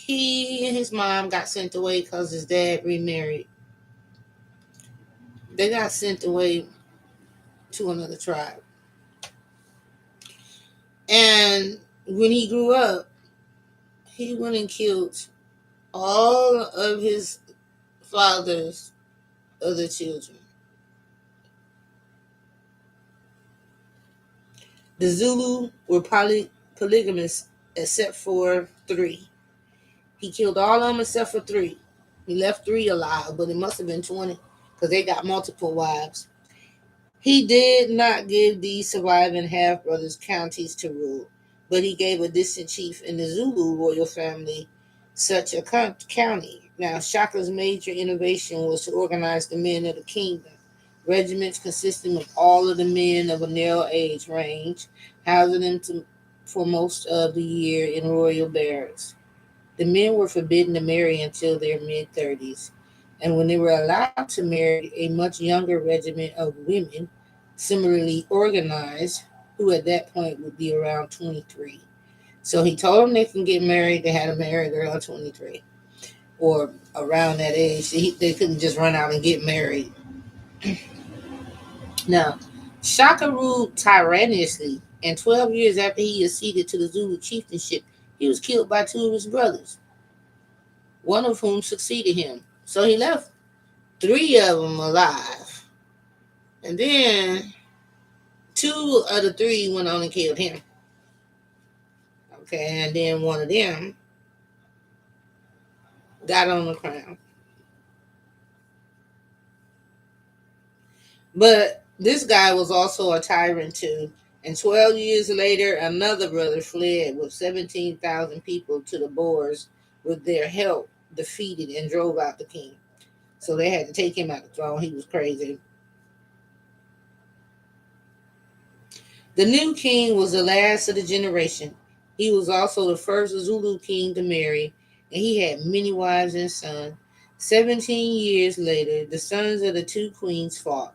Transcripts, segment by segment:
he and his mom got sent away because his dad remarried. They got sent away to another tribe. And when he grew up, he went and killed all of his father's other children. The Zulu were polygamous except for three. He killed all of them except for three. He left three alive, but it must have been 20 because they got multiple wives. He did not give these surviving half brothers counties to rule, but he gave a distant chief in the Zulu royal family such a county. Now, Shaka's major innovation was to organize the men of the kingdom. Regiments consisting of all of the men of a narrow age range, housing them for most of the year in royal barracks. The men were forbidden to marry until their mid 30s, and when they were allowed to marry, a much younger regiment of women, similarly organized, who at that point would be around 23. So he told them they can get married. They had to marry a girl at 23 or around that age. They couldn't just run out and get married. Now, Shaka ruled tyrannously, and 12 years after he acceded to the Zulu chieftainship, he was killed by two of his brothers, one of whom succeeded him. So he left three of them alive. And then two of the three went on and killed him. Okay, and then one of them got on the crown. But this guy was also a tyrant too. And 12 years later, another brother fled with 17,000 people to the Boers with their help, defeated and drove out the king. So they had to take him out the throne. He was crazy. The new king was the last of the generation. He was also the first Zulu king to marry, and he had many wives and sons. 17 years later, the sons of the two queens fought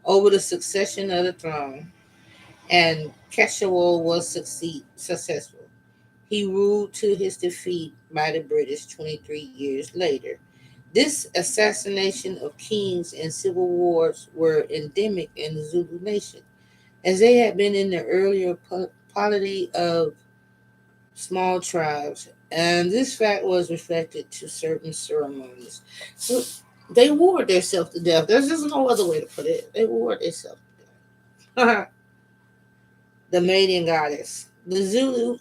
over the succession of the throne, and Keshawol was successful. He ruled to his defeat by the British 23 years later. This assassination of kings and civil wars were endemic in the Zulu nation, as they had been in the earlier polity of small tribes, and this fact was reflected to certain ceremonies. So they wore themselves to death. There's just no other way to put it. They wore themselves to death. The maiden goddess. The Zulu.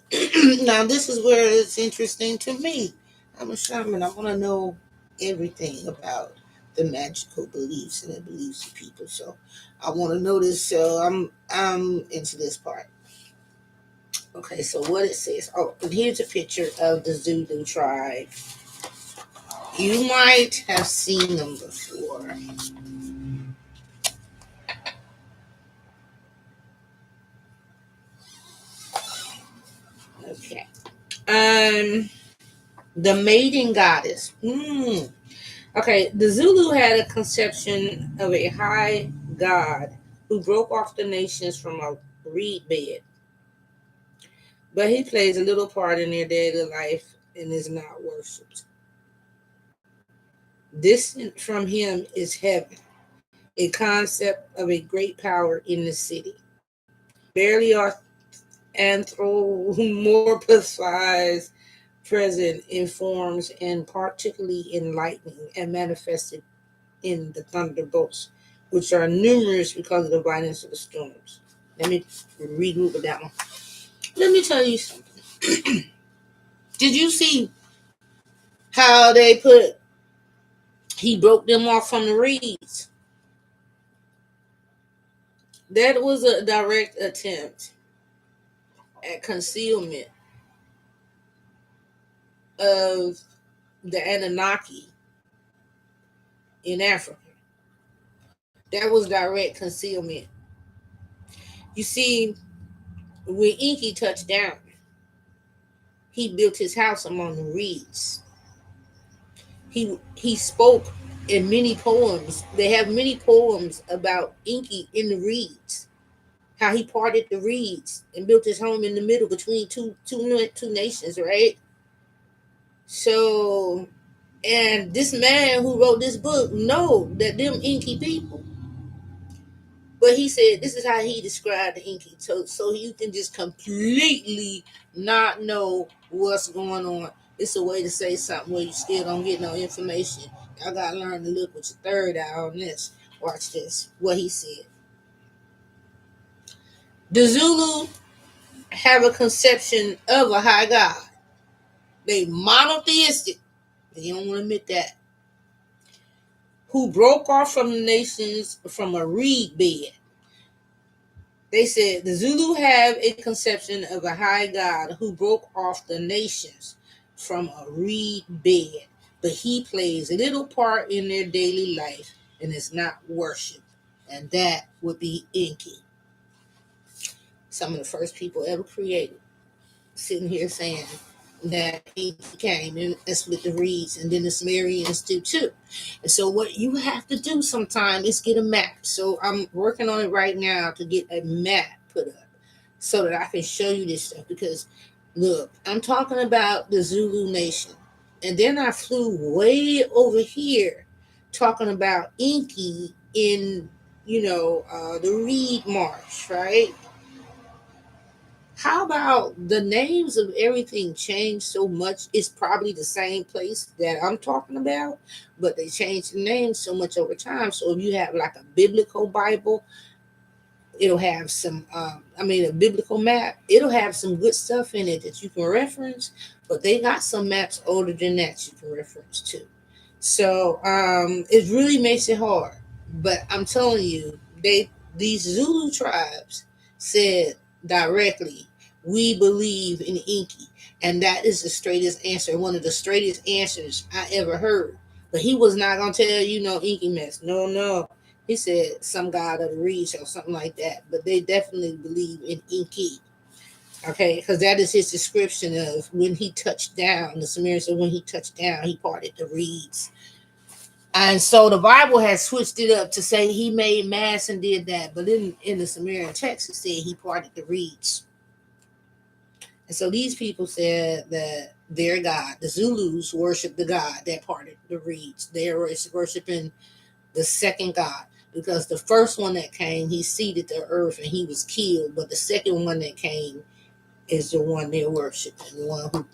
Now, this is where it's interesting to me. I'm a shaman. I want to know everything about the magical beliefs and the beliefs of people. So I want to know this. So I'm into this part. Okay, so what it says. Oh, and here's a picture of the Zulu tribe. You might have seen them before. Okay. The maiden goddess. Okay, the Zulu had a conception of a high god who broke off the nations from a reed bed, but he plays a little part in their daily life and is not worshipped. Distant from him is heaven, a concept of a great power in the city. Barely anthropomorphized, present in forms and particularly enlightening and manifested in the thunderbolts, which are numerous because of the violence of the storms. Let me regroup with that one. Let me tell you something. Did you see how they put he broke them off from the reeds? That was a direct attempt at concealment of the Anunnaki in Africa. That was direct concealment. You see, when Inky touched down, he built his house among the reeds. He spoke in many poems. They have many poems about Inky in the reeds. How he parted the reeds and built his home in the middle between two nations, right? So, and this man who wrote this book know that them inky people. But he said this is how he described the inky. So you can just completely not know what's going on. It's a way to say something where you still don't get no information. Y'all gotta learn to look with your third eye on this. Watch this. What he said. The Zulu have a conception of a high God. They monotheistic. They don't want to admit that. Who broke off from the nations from a reed bed. They said the Zulu have a conception of a high God who broke off the nations from a reed bed, but he plays a little part in their daily life and is not worshipped. And that would be Enki, some of the first people ever created, sitting here saying that he came and split the reeds, and then the Sumerians do too. And so what you have to do sometime is get a map. So I'm working on it right now to get a map put up so that I can show you this stuff. Because look, I'm talking about the Zulu nation, and then I flew way over here talking about Inky in the Reed March, right? How about the names of everything changed so much? It's probably the same place that I'm talking about, but they changed the names so much over time. So if you have like a biblical Bible, it'll have some, a biblical map, it'll have some good stuff in it that you can reference, but they got some maps older than that you can reference too. So it really makes it hard. But I'm telling you, these Zulu tribes said directly, we believe in Inky. And that is the straightest answer, one of the straightest answers I ever heard. But he was not gonna tell you no Inky mess. No, no. He said some god of the reach or something like that. But they definitely believe in Inky. Okay, because that is his description of when he touched down. The Sumerian said when he touched down, he parted the reeds. And so the Bible has switched it up to say he made mass and did that. But in the Sumerian text, it said he parted the reeds. And so these people said that their God, the Zulus, worship the God that parted the reeds. They're worshiping the second God. Because the first one that came, he seeded the earth and he was killed. But the second one that came is the one they're worshiping, the one who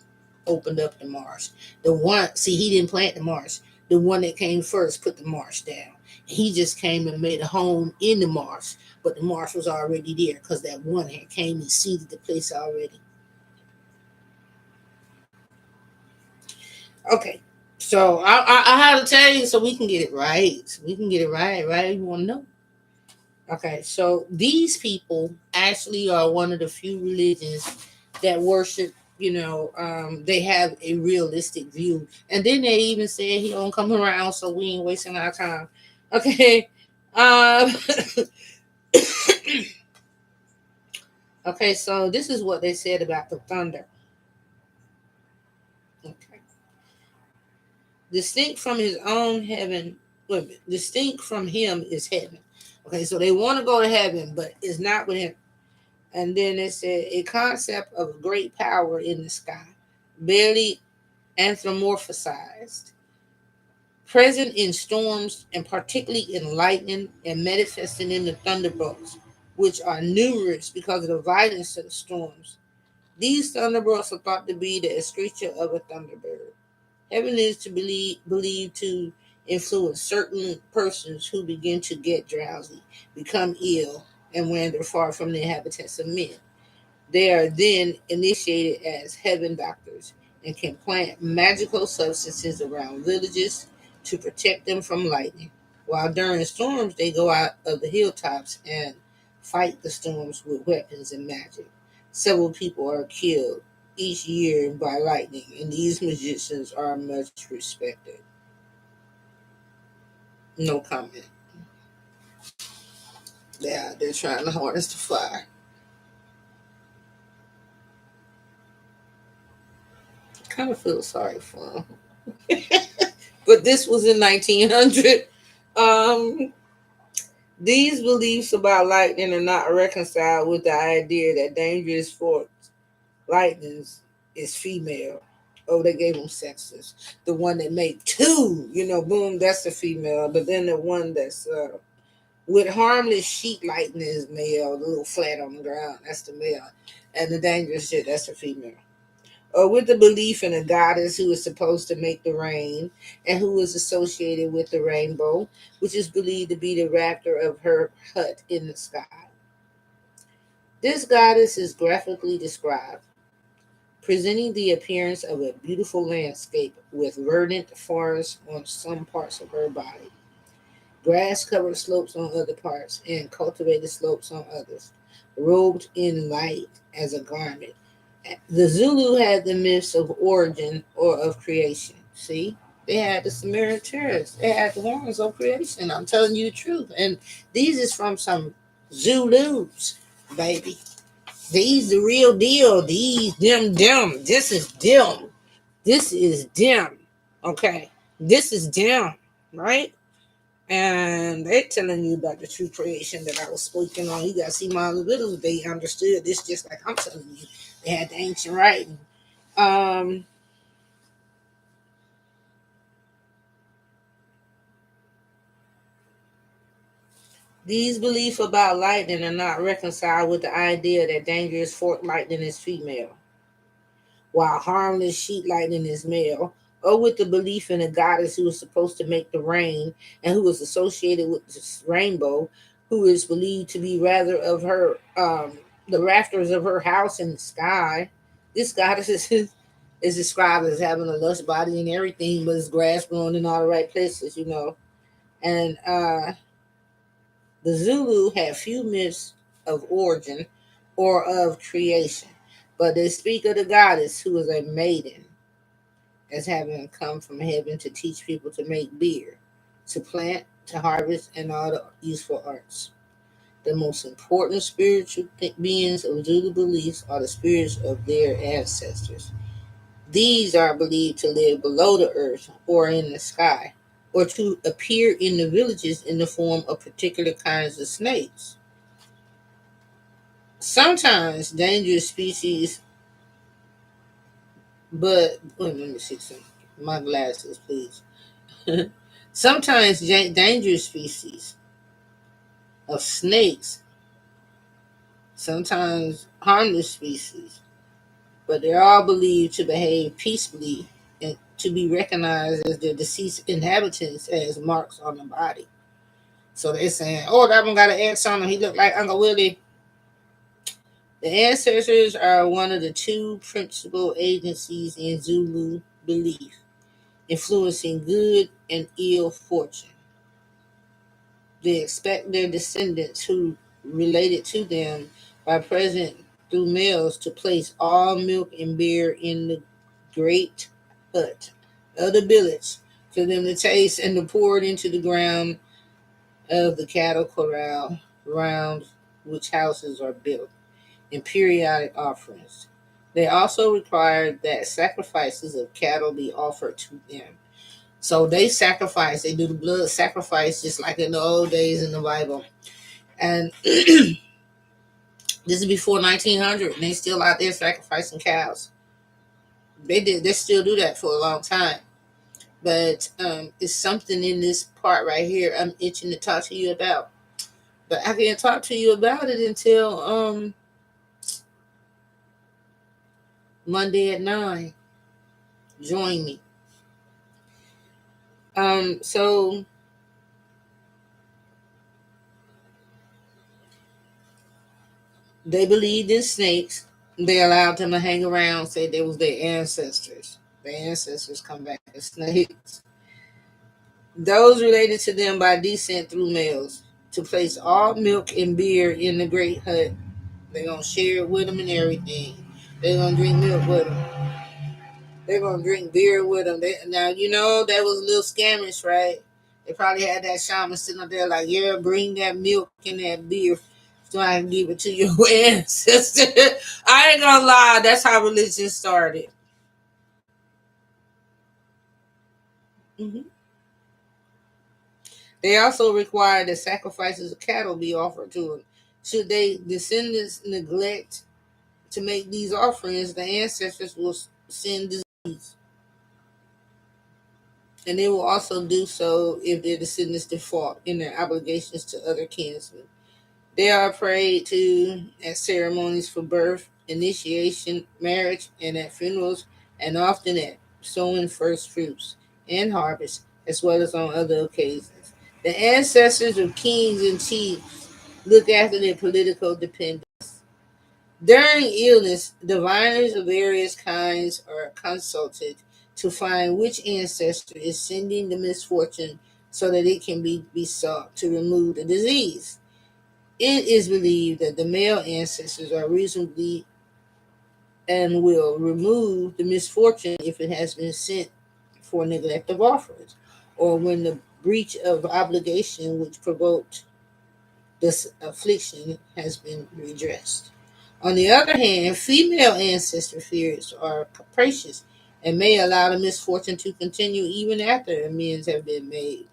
opened up the marsh. The one, see, he didn't plant the marsh. The one that came first put the marsh down. He just came and made a home in the marsh, but the marsh was already there because that one had came and seeded the place already. Okay, so I have to tell you so we can get it right. So we can get it right, right? You want to know? Okay, so these people actually are one of the few religions that worship, they have a realistic view. And then they even said he don't come around, so we ain't wasting our time. Okay. Um, okay, so this is what they said about the thunder. Okay. Distinct from his own heaven, wait a minute, distinct from him is heaven. Okay, so they want to go to heaven, but it's not with him. And then it said a concept of great power in the sky, barely anthropomorphized, present in storms and particularly in lightning and manifesting in the thunderbolts, which are numerous because of the violence of the storms. These thunderbolts are thought to be the excretion of a thunderbird. Heaven is to believe to influence certain persons who begin to get drowsy, become ill, and wander far from the inhabitants of men. They are then initiated as heaven doctors and can plant magical substances around villages to protect them from lightning. While during storms, they go out of the hilltops and fight the storms with weapons and magic. Several people are killed each year by lightning, and these magicians are much respected. No comment. Yeah, they're trying to harness the fire. Kind of feel sorry for them. But this was in 1900. Um, these beliefs about lightning are not reconciled with the idea that dangerous for lightnings is female. Oh, they gave them sexes. The one that make two, boom, that's the female. But then the one that's with harmless sheet lightning is male, the little flat on the ground, that's the male. And the dangerous shit, that's the female. Or with the belief in a goddess who is supposed to make the rain and who is associated with the rainbow, which is believed to be the raptor of her hut in the sky. This goddess is graphically described, presenting the appearance of a beautiful landscape with verdant forest on some parts of her body, grass covered slopes on other parts, and cultivated slopes on others, robed in light as a garment. The Zulu had the myths of origin or of creation. See? They had the Sumerian terrors. They had the horns of creation. I'm telling you the truth. And these is from some Zulus, baby. These the real deal. These them. This is them. This is them. Okay. This is them. Right? And they're telling you about the true creation that I was speaking on. You gotta see my little, they understood this just like I'm telling you. They had the ancient writing. Um these beliefs about lightning are not reconciled with the idea that dangerous forked lightning is female, while harmless sheet lightning is male, or with the belief in a goddess who is supposed to make the rain and who is associated with this rainbow, who is believed to be rather of her the rafters of her house in the sky. This goddess is described as having a lush body and everything, but it's grass growing in all the right places. And the Zulu had few myths of origin or of creation, but they speak of the goddess who is a maiden as having come from heaven to teach people to make beer, to plant, to harvest, and all the useful arts. The most important spiritual beings of Zulu beliefs are the spirits of their ancestors. These are believed to live below the earth or in the sky, or to appear in the villages in the form of particular kinds of snakes. Sometimes dangerous species, but let me see something. My glasses, please. Sometimes dangerous species of snakes, sometimes harmless species, but they're all believed to behave peaceably and to be recognized as the deceased inhabitants as marks on the body. So they're saying, oh, that one got an X on him. He looked like Uncle Willie. The ancestors are one of the two principal agencies in Zulu belief, influencing good and ill fortune. They expect their descendants who related to them by present through males to place all milk and beer in the great hut of the village for them to taste and to pour it into the ground of the cattle corral round which houses are built in periodic offerings. They also require that sacrifices of cattle be offered to them. So they sacrifice, they do the blood sacrifice just like in the old days in the Bible. And this is before 1900, and they still out there sacrificing cows. They still do that for a long time. But it's something in this part right here I'm itching to talk to you about. But I can't talk to you about it until Monday at 9. Join me. So they believed in snakes. They allowed them to hang around, say they was their ancestors. Their ancestors come back as snakes. Those related to them by descent through males. To place all milk and beer in the great hut. They're going to share it with them and everything. They're going to drink milk with them. They're going to drink beer with them. Now, that was a little scamish, right? They probably had that shaman sitting up there like, yeah, bring that milk and that beer so I can give it to your ancestor. I ain't gonna lie, that's how religion started. Hmm. They also required that sacrifices of cattle be offered to them. Should they descendants neglect to make these offerings, the ancestors will send disease. and they will also do so if their descendants default in their obligations to other kinsmen. They are prayed to at ceremonies for birth, initiation, marriage, and at funerals, and often at sowing first fruits and harvest, as well as on other occasions. The ancestors of kings and chiefs look after their political dependents. During illness, diviners of various kinds are consulted to find which ancestor is sending the misfortune so that it can be besought to remove the disease. It is believed that the male ancestors are reasonably and will remove the misfortune if it has been sent for neglect of offerings, or when the breach of obligation which provoked this affliction has been redressed. On the other hand, female ancestor spirits are capricious and may allow the misfortune to continue even after amends have been made.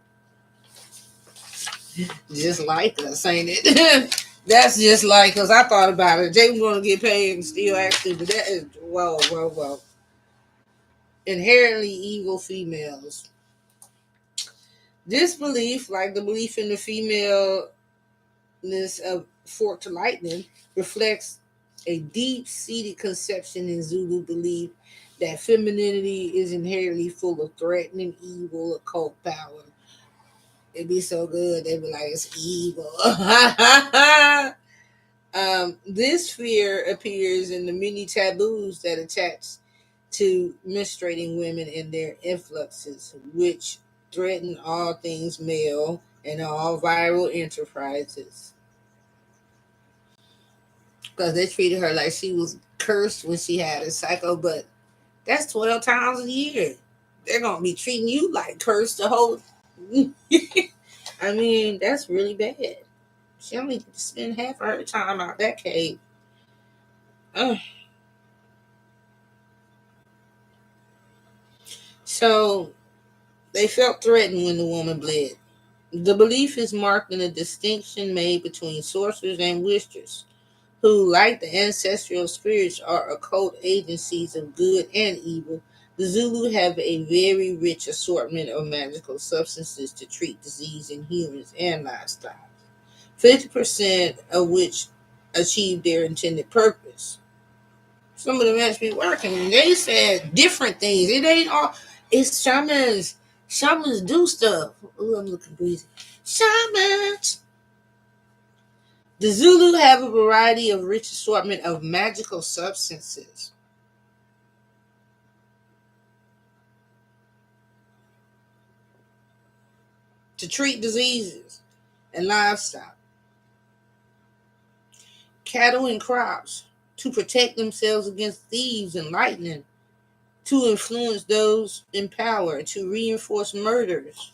Just like us, ain't it? That's just like us. I thought about it. They were going to get paid and still actually, but that is, whoa, whoa, whoa. Inherently evil females. This belief, like the belief in the femaleness of forked lightning, reflects a deep-seated conception in Zulu belief that femininity is inherently full of threatening evil, occult power. It'd be so good. They'd be like, it's evil. This fear appears in the many taboos that attach to menstruating women and their influxes, which threaten all things male and all viral enterprises. Because they treated her like she was cursed when she had a cycle, but that's 12 times a year. They're going to be treating you like cursed the whole. I mean, that's really bad. She only get to spend half of her time out that cave. Ugh. So they felt threatened when the woman bled. The belief is marked in a distinction made between sorcerers and witches, who, like the ancestral spirits, are occult agencies of good and evil. The Zulu have a very rich assortment of magical substances to treat disease in humans and livestock, 50% of which achieve their intended purpose. Some of them actually working, and they said different things. It ain't all. It's shamans. Shamans do stuff. Ooh, I'm looking greasy. Shamans. The Zulu have a variety of rich assortment of magical substances to treat diseases and livestock, cattle and crops, to protect themselves against thieves and lightning, to influence those in power, to reinforce murders,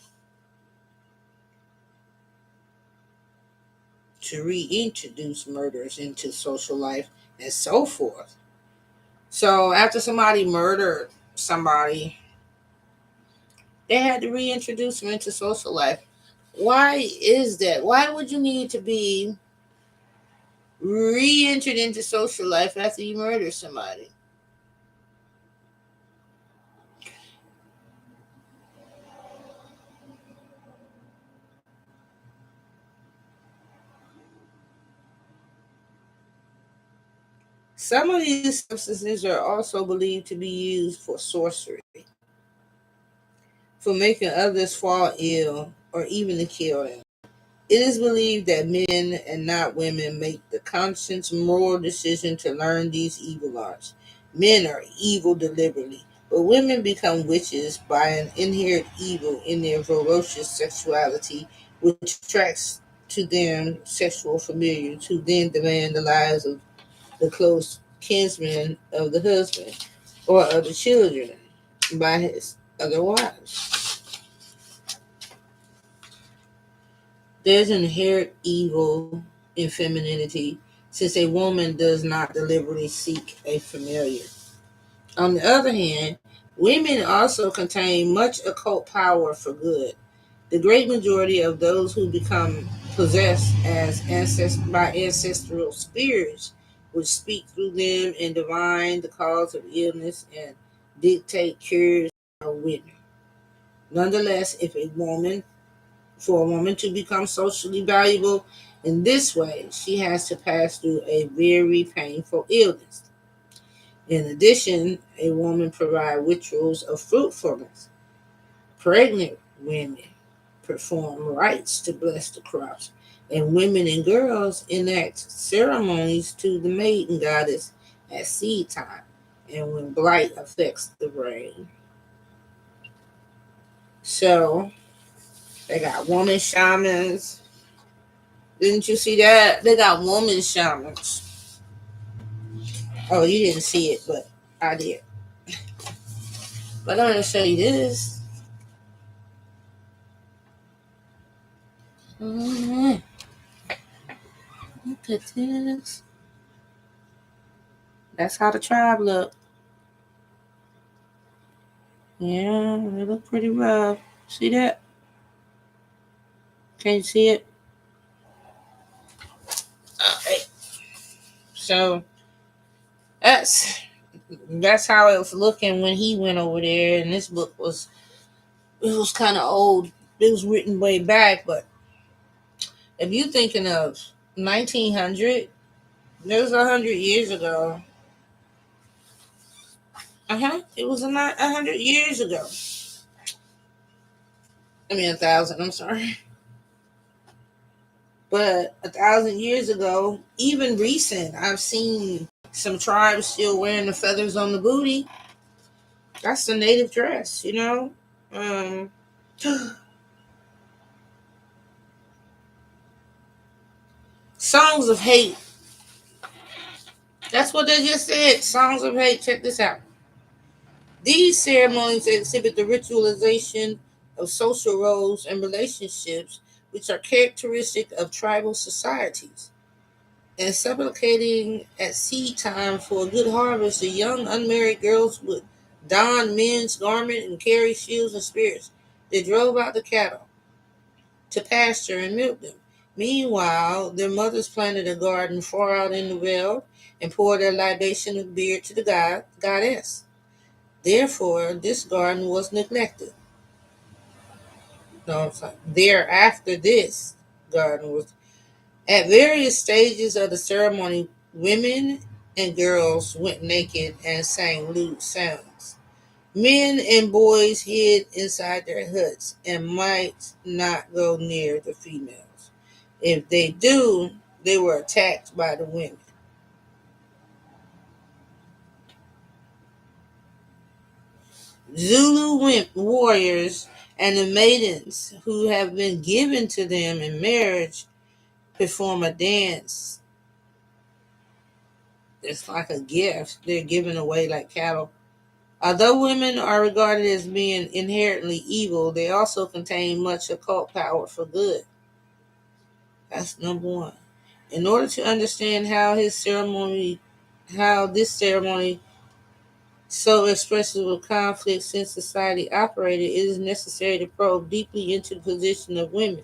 to reintroduce murders into social life, and so forth. So after somebody murdered somebody, they had to reintroduce them into social life. Why is that? Why would you need to be re-entered into social life after you murder somebody? Some of these substances are also believed to be used for sorcery, for making others fall ill, or even to kill them. It is believed that men and not women make the conscious moral decision to learn these evil arts. Men are evil deliberately, but women become witches by an inherent evil in their ferocious sexuality, which attracts to them sexual familiars who then demand the lives of the close kinsmen of the husband or of the children by his other wives. There's inherent evil in femininity, since a woman does not deliberately seek a familiar. On the other hand, women also contain much occult power for good. The great majority of those who become possessed by ancestral spirits, which speak through them and divine the cause of illness and dictate cures, are women. Nonetheless, if a woman for a woman to become socially valuable in this way, she has to pass through a very painful illness. In addition, a woman provides rituals of fruitfulness. Pregnant women perform rites to bless the crops, and women and girls enact ceremonies to the maiden goddess at seed time and when blight affects the rain. So they got woman shamans. Didn't you see that? They got woman shamans. Oh, you didn't see it, but I did. But I'm gonna show you this. Mhm. Look at this. That's how the tribe look. Yeah, they look pretty rough. See that? Can you see it? Alright. So that's that's how it was looking when he went over there. And this book was it was kind of old. It was written way back, but if you thinking of 1900, that was 100 years ago. It was 100 years ago. I mean 1,000. I'm sorry, but 1,000 years ago, even recent, I've seen some tribes still wearing the feathers on the booty. That's the native dress, you know. Um, songs of hate. That's what they just said. Songs of hate. Check this out. These ceremonies exhibit the ritualization of social roles and relationships, which are characteristic of tribal societies. And supplicating at seed time for a good harvest, the young unmarried girls would don men's garment and carry shields and spears. They drove out the cattle to pasture and milk them. Meanwhile, their mothers planted a garden far out in the veld and poured their libation of beer to the goddess. Therefore, this garden was neglected. No, I'm sorry. Thereafter, this garden was at various stages of the ceremony. Women and girls went naked and sang lewd songs. Men and boys hid inside their huts and might not go near the females. If they do, they were attacked by the women. Zulu warriors and the maidens who have been given to them in marriage perform a dance. It's like a gift. They're given away like cattle. Although women are regarded as being inherently evil, they also contain much occult power for good. That's number one. In order to understand how this ceremony so expressive of conflicts in society operated, it is necessary to probe deeply into the position of women.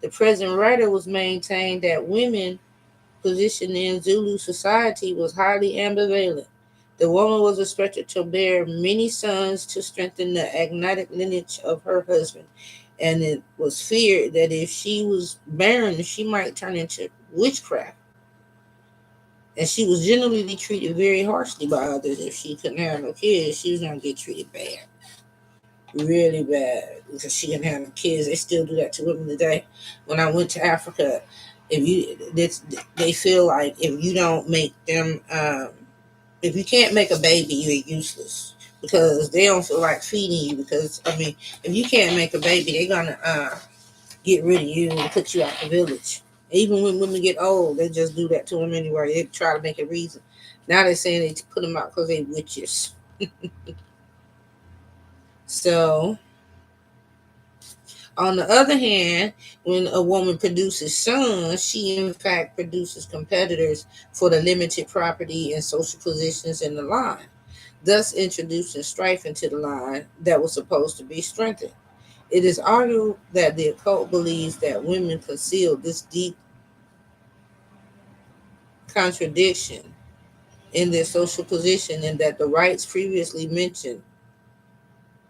The present writer was maintained that women position in Zulu society was highly ambivalent. The woman was expected to bear many sons to strengthen the agnatic lineage of her husband, and it was feared that if she was barren, she might turn into witchcraft. And she was generally treated very harshly by others. If she couldn't have no kids, she was gonna get treated bad, really bad, because she didn't have no kids. They still do that to women today. When I went to Africa, if you they feel like if you don't make them, if you can't make a baby, you're useless because they don't feel like feeding you. Because I mean, if you can't make a baby, they're gonna get rid of you and put you out the village. Even when women get old, they just do that to them anyway. They try to make a reason. Now they're saying they put them out because they witches. So, on the other hand, when a woman produces sons, she in fact produces competitors for the limited property and social positions in the line, thus introducing strife into the line that was supposed to be strengthened. It is argued that the occult believes that women concealed this deep contradiction in their social position and that the rights previously mentioned,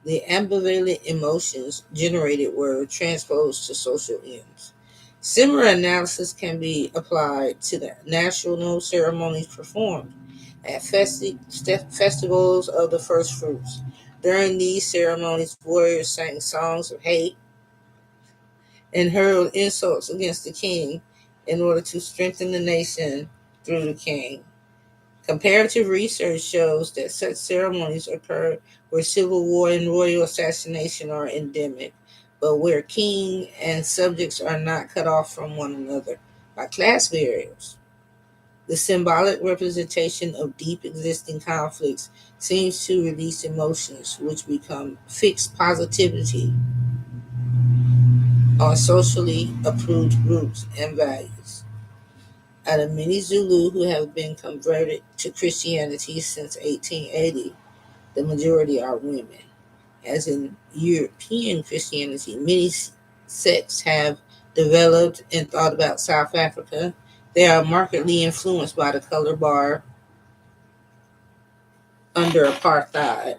The ambivalent emotions generated were transposed to social ends. Similar analysis can be applied to the national ceremonies performed at festivals of the first fruits. During these ceremonies, warriors sang songs of hate and hurled insults against the king in order to strengthen the nation through the king. Comparative research shows that such ceremonies occur where civil war and royal assassination are endemic, but where king and subjects are not cut off from one another by class barriers. The symbolic representation of deep existing conflicts seems to release emotions which become fixed positivity on socially approved groups and values. Out of many Zulu who have been converted to Christianity since 1880, the majority are women. As in European Christianity, many sects have developed and thought about South Africa. They are markedly influenced by the color bar under apartheid.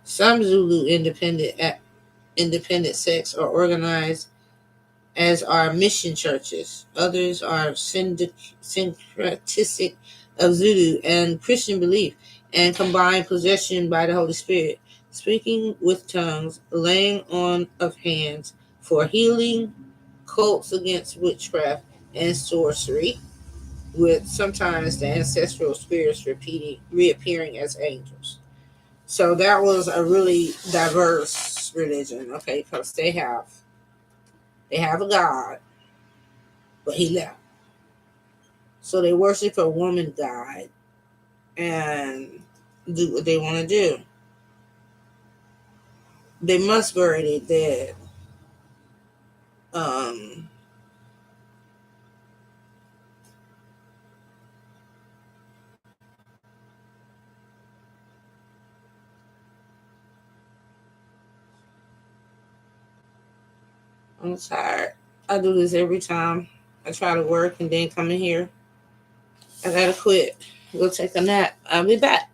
Some Zulu independent sects are organized as are mission churches. Others are syncretistic of Zulu and Christian belief and combine possession by the Holy Spirit, speaking with tongues, laying on of hands for healing, cults against witchcraft and sorcery, with sometimes the ancestral spirits reappearing as angels. So that was a really diverse religion, okay, because they have a god, but he left. So they worship a woman god and do what they want to do. They must bury their dead. Um, I'm tired. I do this every time. I try to work and then come in here. I gotta quit. Go take a nap. I'll be back.